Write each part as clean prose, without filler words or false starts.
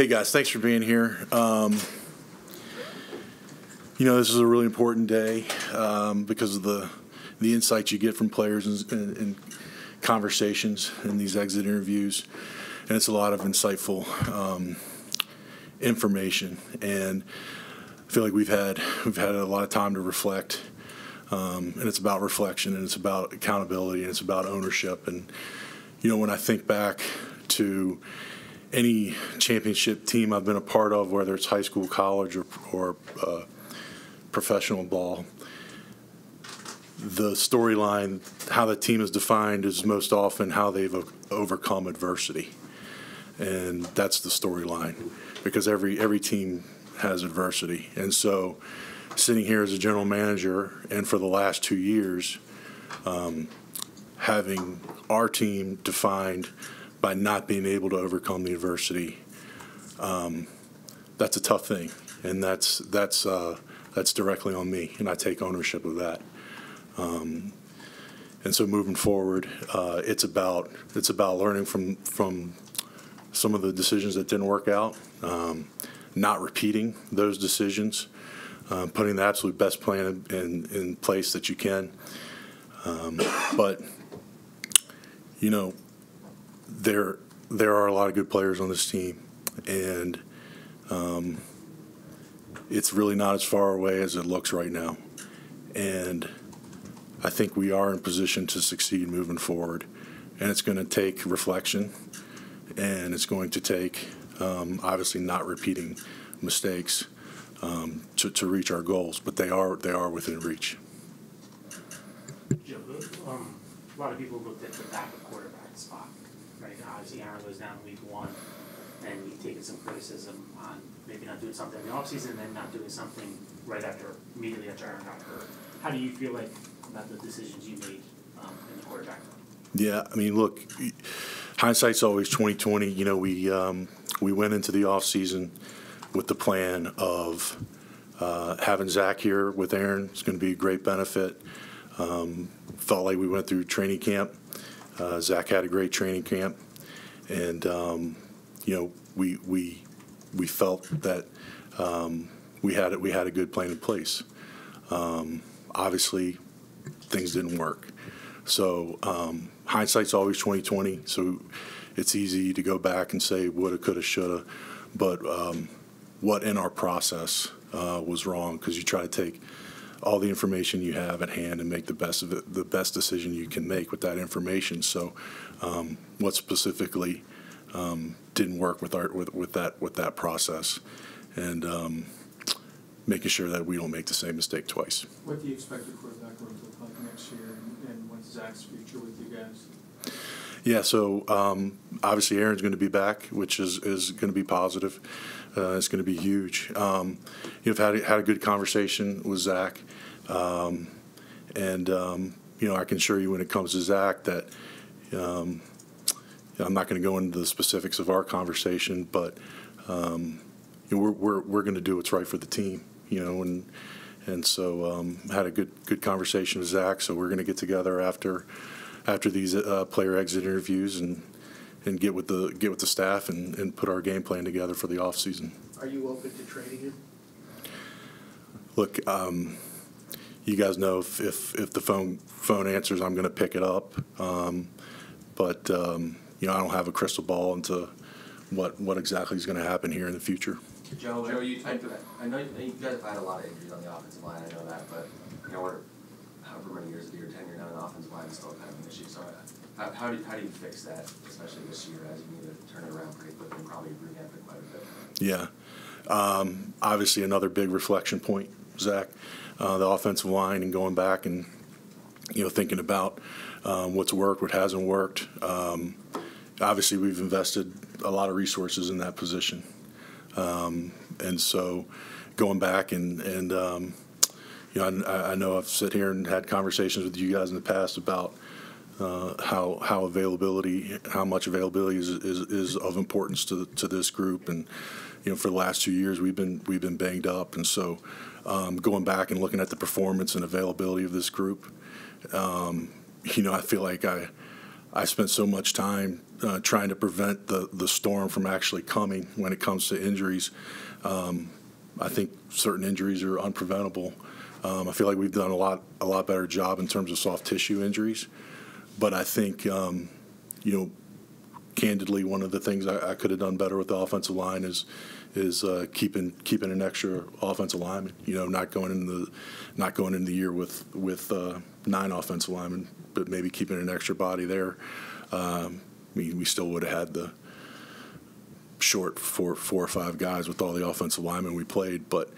Hey guys, thanks for being here. This is a really important day because of the insights you get from players and conversations in these exit interviews, and it's a lot of insightful information. And I feel like we've had a lot of time to reflect, and it's about reflection, and it's about accountability, and it's about ownership. And when I think back to any championship team I've been a part of, whether it's high school, college, or professional ball, the storyline, how the team is defined, is most often how they've overcome adversity. And that's the storyline, because every team has adversity. And so sitting here as a general manager, and for the last 2 years, having our team defined by not being able to overcome the adversity, that's a tough thing, and that's directly on me, and I take ownership of that. And so moving forward, it's about learning from some of the decisions that didn't work out, not repeating those decisions, putting the absolute best plan in place that you can. But there are a lot of good players on this team, and it's really not as far away as it looks right now. And I think we are in position to succeed moving forward. And it's going to take reflection, and it's going to take obviously not repeating mistakes to reach our goals. But they are within reach. Joe, a lot of people looked at the backup quarterback spot. Right, obviously Aaron was down week 1, and you've taken some criticism on maybe not doing something in the offseason and then not doing something immediately after Aaron got hurt. How do you feel like about the decisions you made in the quarterback room? Yeah, I mean, look, hindsight's always 20/20. We went into the offseason with the plan of having Zach here with Aaron. It's going to be a great benefit. Felt like we went through training camp. Zach had a great training camp, and we felt that we had a good plan in place. Obviously, things didn't work. So hindsight's always 20/20. So it's easy to go back and say woulda, coulda, shoulda, but what in our process was wrong, because you try to take all the information you have at hand and make the best of it, the best decision you can make with that information. So, what specifically didn't work with that process, and making sure that we don't make the same mistake twice. What do you expect the quarterback room to look like next year, and what's Zach's future with you guys? Yeah, so obviously Aaron's going to be back, which is going to be positive. It's going to be huge. I've had a good conversation with Zach, and I can assure you when it comes to Zach that I'm not going to go into the specifics of our conversation, but we're going to do what's right for the team, and so had a good conversation with Zach. So we're going to get together after these player exit interviews and get with the staff and put our game plan together for the off season. Are you open to trading him? Look, you guys know if the phone answers, I'm going to pick it up. But I don't have a crystal ball into what exactly is going to happen here in the future. Joe, you talked about. I know you guys have had a lot of injuries on the offensive line. I know that, but we're however many years of your tenure now, the offensive line is still kind of an issue. So how do you fix that, especially this year, as you need to turn it around pretty quickly and probably revamp it quite a bit? Yeah. Obviously, another big reflection point, Zach, the offensive line, and going back and thinking about what's worked, what hasn't worked. Obviously, we've invested a lot of resources in that position, and so going back and I know I've sat here and had conversations with you guys in the past about how much availability is of importance to this group, and for the last 2 years we've been banged up, and so going back and looking at the performance and availability of this group, I feel like I spent so much time trying to prevent the storm from actually coming when it comes to injuries. I think certain injuries are unpreventable. I feel like we've done a lot better job in terms of soft tissue injuries, but I think candidly, one of the things I could have done better with the offensive line is keeping an extra offensive lineman. Not going into the year with 9 offensive linemen, but maybe keeping an extra body there. We still would have had the short four or 5 guys with all the offensive linemen we played, but.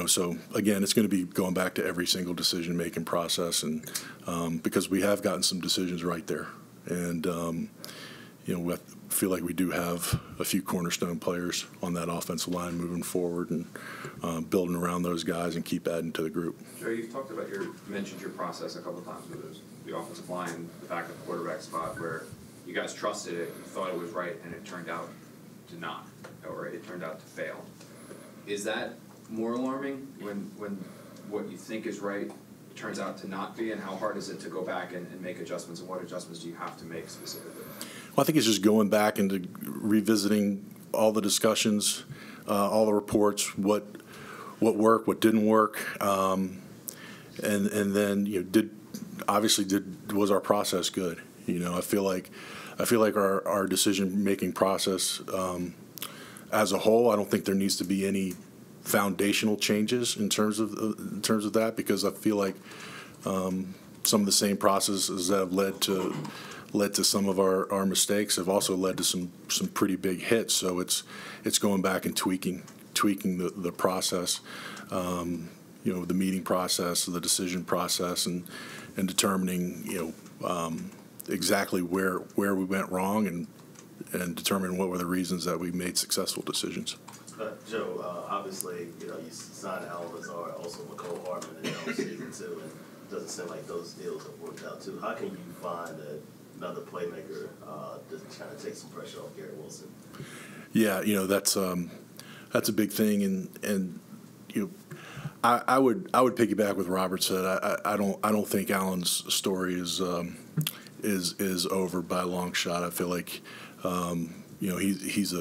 So again, it's going to be going back to every single decision-making process, and because we have gotten some decisions right there, and we feel like we do have a few cornerstone players on that offensive line moving forward, and building around those guys and keep adding to the group. Joe, you've talked about mentioned your process a couple of times with the offensive line, the backup quarterback spot, where you guys trusted it, you thought it was right, and it turned out to not, or it turned out to fail. Is that more alarming when what you think is right turns out to not be, and how hard is it to go back and make adjustments, and what adjustments do you have to make specifically? Well, I think it's just going back and revisiting all the discussions, all the reports, what worked, what didn't work, and then was our process good? I feel like our decision making process as a whole, I don't think there needs to be any foundational changes in terms of that, because I feel like some of the same processes that have led to some of our mistakes have also led to some pretty big hits. So it's going back and tweaking the process, the meeting process, the decision process, and determining exactly where we went wrong, and determine what were the reasons that we made successful decisions. Joe, obviously, you signed Alan Lazard, also McCole Hartman in the season too, and it doesn't seem like those deals have worked out too. How can you find another playmaker to kind of take some pressure off Garrett Wilson? Yeah, that's a big thing, and I would piggyback with Robert said. I don't think Alan's story is over by a long shot. I feel like. He's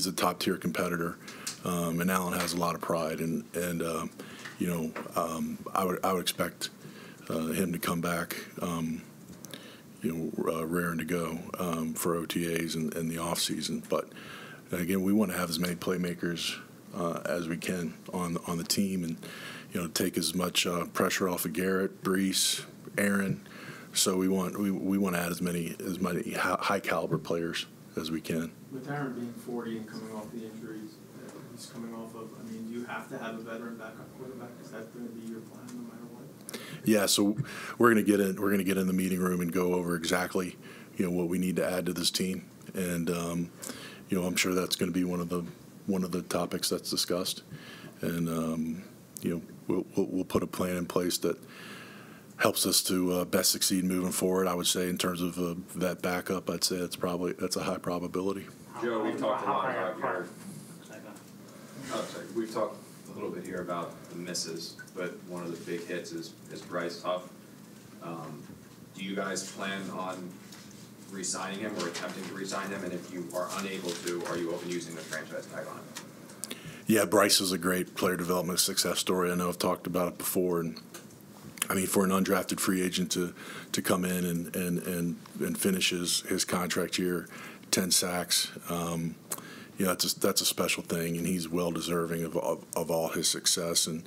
a top tier competitor, and Allen has a lot of pride, and I would expect him to come back, raring to go for OTAs and the off season. But again, we want to have as many playmakers as we can on the team, and take as much pressure off of Garrett, Brees, Aaron. So we want to add as many high caliber players as we can. With Aaron being 40 and coming off the injuries that he's coming off of, do you have to have a veteran backup quarterback? Is that going to be your plan no matter what? Yeah, so we're going to get in the meeting room and go over exactly what we need to add to this team, and I'm sure that's going to be one of the topics that's discussed, and we'll put a plan in place that helps us to best succeed moving forward. I would say in terms of that backup, I'd say that's a high probability. Joe, we've talked a lot about your. We've talked a little bit here about the misses, but one of the big hits is Bryce Huff. Do you guys plan on re-signing him or attempting to re-sign him? And if you are unable to, are you open to using the franchise tag on him? Yeah, Bryce is a great player development success story. I know I've talked about it before, and for an undrafted free agent to come in and finish his contract year, 10 sacks, that's a special thing, and he's well deserving of all his success. And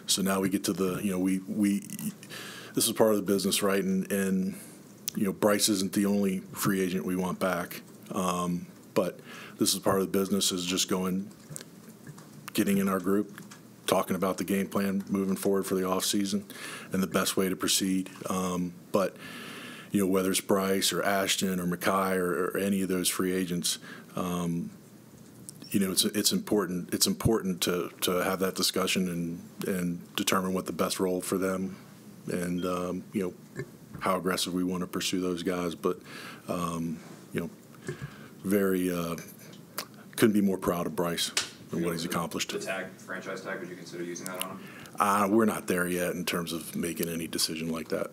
so now we get to this is part of the business, right? And Bryce isn't the only free agent we want back, but this is part of the business, is just getting in our group, talking about the game plan moving forward for the offseason and the best way to proceed. But whether it's Bryce or Ashton or Mackay or any of those free agents, it's important. It's important to have that discussion and determine what the best role for them, and how aggressive we want to pursue those guys. But couldn't be more proud of Bryce and what he's accomplished. The franchise tag, would you consider using that on him? We're not there yet in terms of making any decision like that.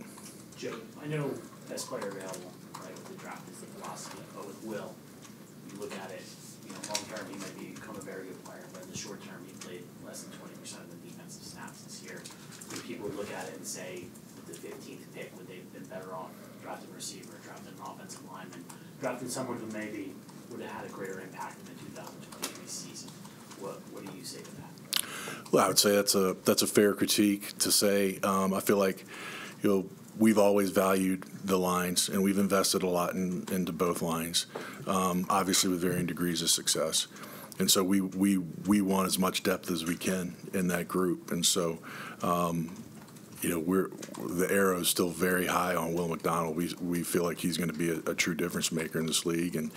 Joe, I know best player available, right, with the draft is the philosophy. But with Will, you look at it, long term he might become a very good player, but in the short term he played less than 20% of the defensive snaps this year. So people would look at it and say, with the 15th pick, would they have been better off drafting a receiver, drafting an offensive lineman, drafting someone who maybe would have had a greater impact in the 2023 season? What do you say to that? Well, I would say that's a fair critique to say. I feel like, we've always valued the lines, and we've invested a lot into both lines, obviously with varying degrees of success. And so we want as much depth as we can in that group. And so, the arrow is still very high on Will McDonald. We feel like he's going to be a true difference maker in this league. And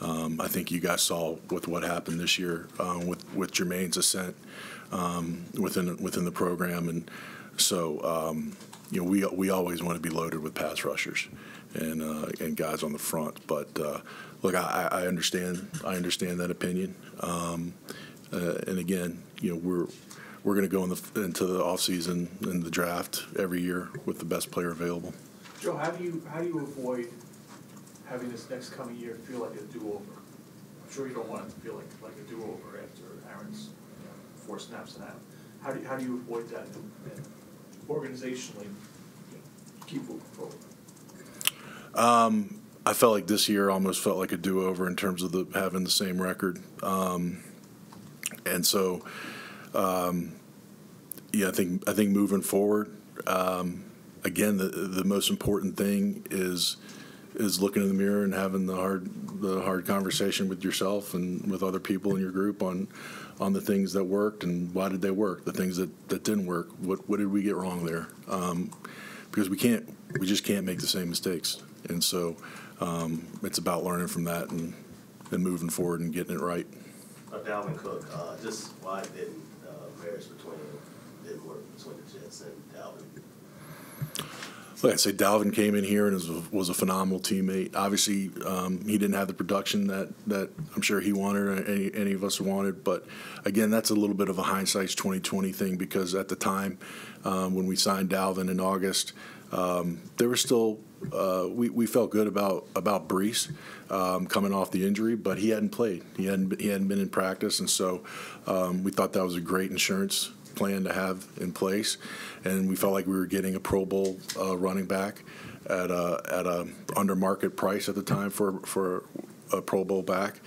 I think you guys saw with what happened this year with Jermaine's ascent within the program. And so, we always want to be loaded with pass rushers and guys on the front. But look, I understand that opinion. And again, we're going to go into the offseason and the draft every year with the best player available. Joe, how do you avoid having this next coming year feel like a do-over? I'm sure you don't want it to feel like a do-over after Aaron's 4 snaps and out. How do you avoid that and organizationally keep moving forward? I felt like this year almost felt like a do-over in terms of having the same record, and so I think moving forward, again, the most important thing is looking in the mirror and having the hard conversation with yourself and with other people in your group on the things that worked and why did they work, the things that didn't work, what did we get wrong there, because we just can't make the same mistakes, and so it's about learning from that and moving forward and getting it right. Dalvin Cook, just why didn't marriage didn't work between the Jets and Dalvin? Like I say, Dalvin came in here and was a phenomenal teammate. Obviously, he didn't have the production that I'm sure he wanted or any of us wanted. But again, that's a little bit of a hindsight's 2020 thing, because at the time when we signed Dalvin in August, there was still we felt good about Breece coming off the injury, but he hadn't played. He hadn't been in practice, and so we thought that was a great insurance plan to have in place, and we felt like we were getting a Pro Bowl running back at a under market price at the time for a Pro Bowl back.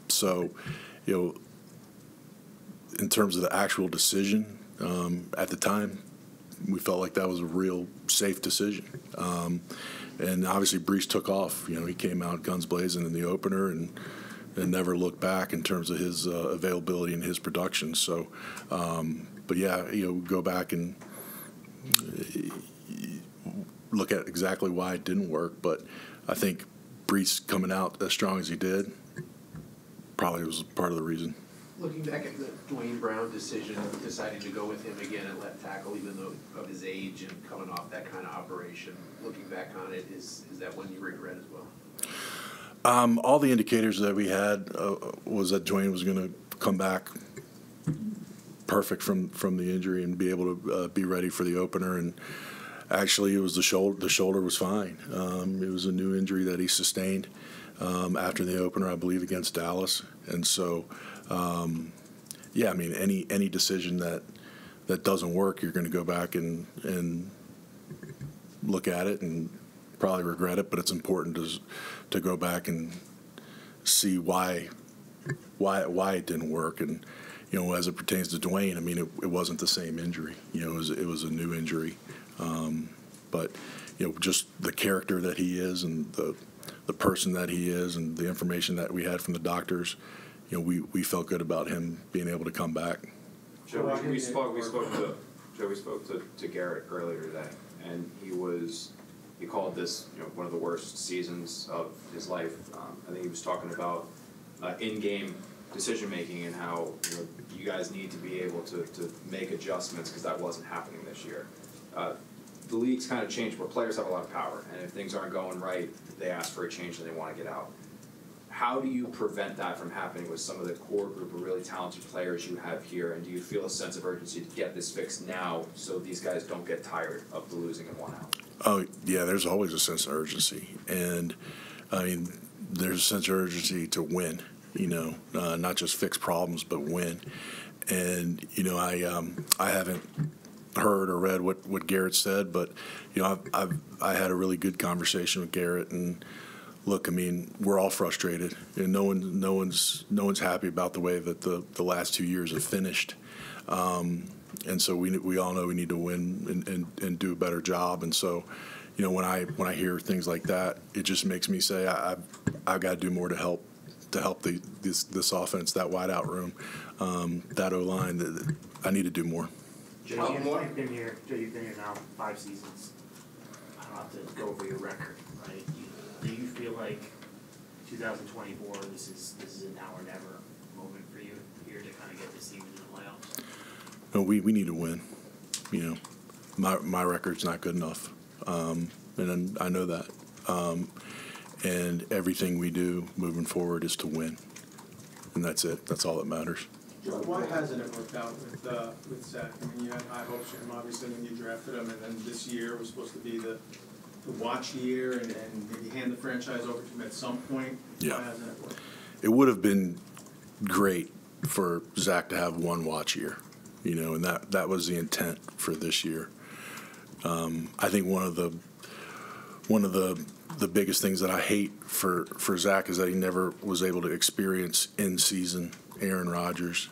So, in terms of the actual decision at the time, we felt like that was a real safe decision. And obviously Breece took off. He came out guns blazing in the opener and never looked back in terms of his availability and his production. So, but yeah, go back and look at exactly why it didn't work. But I think Breece coming out as strong as he did probably was part of the reason. Looking back at the Dwayne Brown decision, deciding to go with him again at left tackle, even though of his age and coming off that kind of operation, looking back on it, is that one you regret as well? All the indicators that we had was that Dwayne was going to come back perfect from the injury and be able to be ready for the opener. And actually, it was the shoulder. The shoulder was fine. It was a new injury that he sustained after the opener, I believe, against Dallas. And so, yeah, I mean, any decision that doesn't work, you're going to go back and look at it and probably regret it. But it's important to go back and see why it didn't work. And as it pertains to Dwayne, I mean, it wasn't the same injury. It was a new injury. But just the character that he is and the person that he is and the information that we had from the doctors, we felt good about him being able to come back. Joe, we spoke to Garrett earlier today, and he called this one of the worst seasons of his life. I think he was talking about in-game decision making and how you guys need to be able to make adjustments because that wasn't happening this year. The league's kind of changed where players have a lot of power, and if things aren't going right, they ask for a change and they want to get out. how do you prevent that from happening with some of the core group of really talented players you have here? And do you feel a sense of urgency to get this fixed now so these guys don't get tired of the losing in 1 out? Oh, yeah, there's always a sense of urgency. And, I mean, there's a sense of urgency to win, not just fix problems, but win. And, I haven't heard or read what Garrett said, but, I had a really good conversation with Garrett. And, look, I mean, we're all frustrated. And no one's happy about the way that the last 2 years have finished. And so we all know we need to win and do a better job. And so, when I hear things like that, it just makes me say I've got to do more to help this offense, that wideout room, that O-line. I need to do more. Joe, you've been here now 5 seasons. I don't have to go over your record, right? Do you feel like 2024, this is a now or never moment for you here to kind of get this team into the playoffs? No, we need to win. My record's not good enough, and I know that. And everything we do moving forward is to win, and that's it. That's all that matters. Joe, why hasn't it worked out with Zach? I mean, you had high hopes for him, obviously, when you drafted him, and then this year was supposed to be the watch year and maybe hand the franchise over to him at some point. Yeah. Why hasn't it worked? It would have been great for Zach to have one watch year, and that was the intent for this year. I think one of the biggest things that I hate for Zach is that he never was able to experience in season Aaron Rodgers,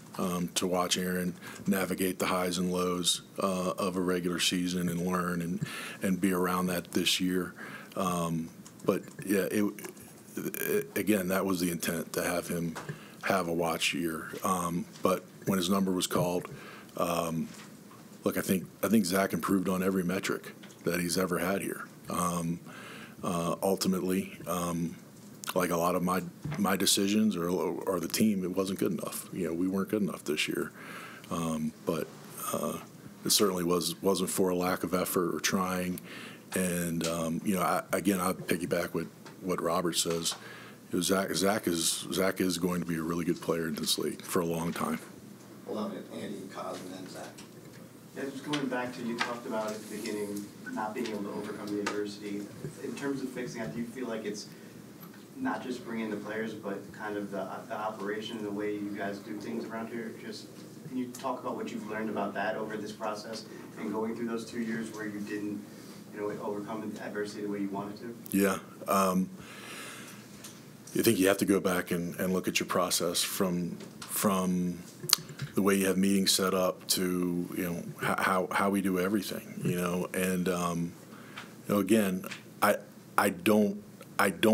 to watch Aaron navigate the highs and lows of a regular season and learn and be around that this year. But yeah, again, that was the intent, to have him have a watch year. But when his number was called, look, I think Zach improved on every metric that he's ever had here. Ultimately, like a lot of my decisions or the team, it wasn't good enough. We weren't good enough this year. But it certainly wasn't for a lack of effort or trying. And I piggyback with what Robert says. Zach is going to be a really good player in this league for a long time. Love it, Andy, Cos, and then Zach. Yeah, just going back to, you talked about at the beginning not being able to overcome the adversity. In terms of fixing that, do you feel like it's not just bringing the players, but kind of the operation and the way you guys do things around here? Just can you talk about what you've learned about that over this process and going through those 2 years where you didn't, overcome adversity the way you wanted to? Yeah. I think you have to go back and look at your process from the way you have meetings set up to how we do everything, and again, I don't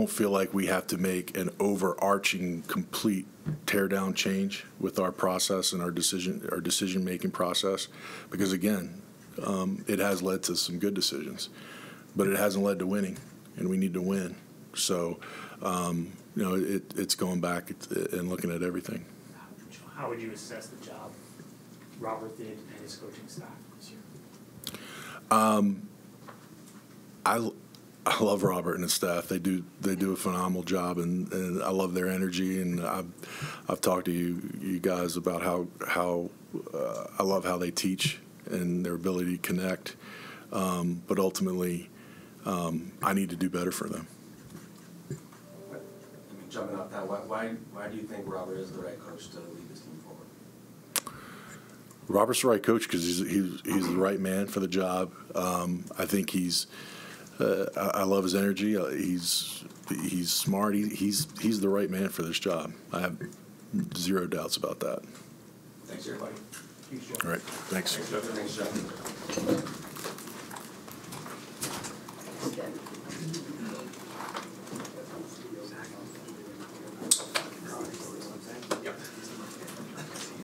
feel like we have to make an overarching complete tear down change with our process and our decision making process, because again, it has led to some good decisions, but it hasn't led to winning, and we need to win. So it's going back and looking at everything. How would you assess the job Robert did and his coaching staff this year? I love Robert and his staff. They do a phenomenal job, and I love their energy. And I've talked to you guys about how I love how they teach and their ability to connect. But ultimately, I need to do better for them. Jumping off that, why do you think Robert is the right coach to lead this team forward? Robert's the right coach because he's the right man for the job. I think I love his energy. He's smart. He's the right man for this job. I have zero doubts about that. Thanks, everybody. All right. Thanks. Thanks, Joe.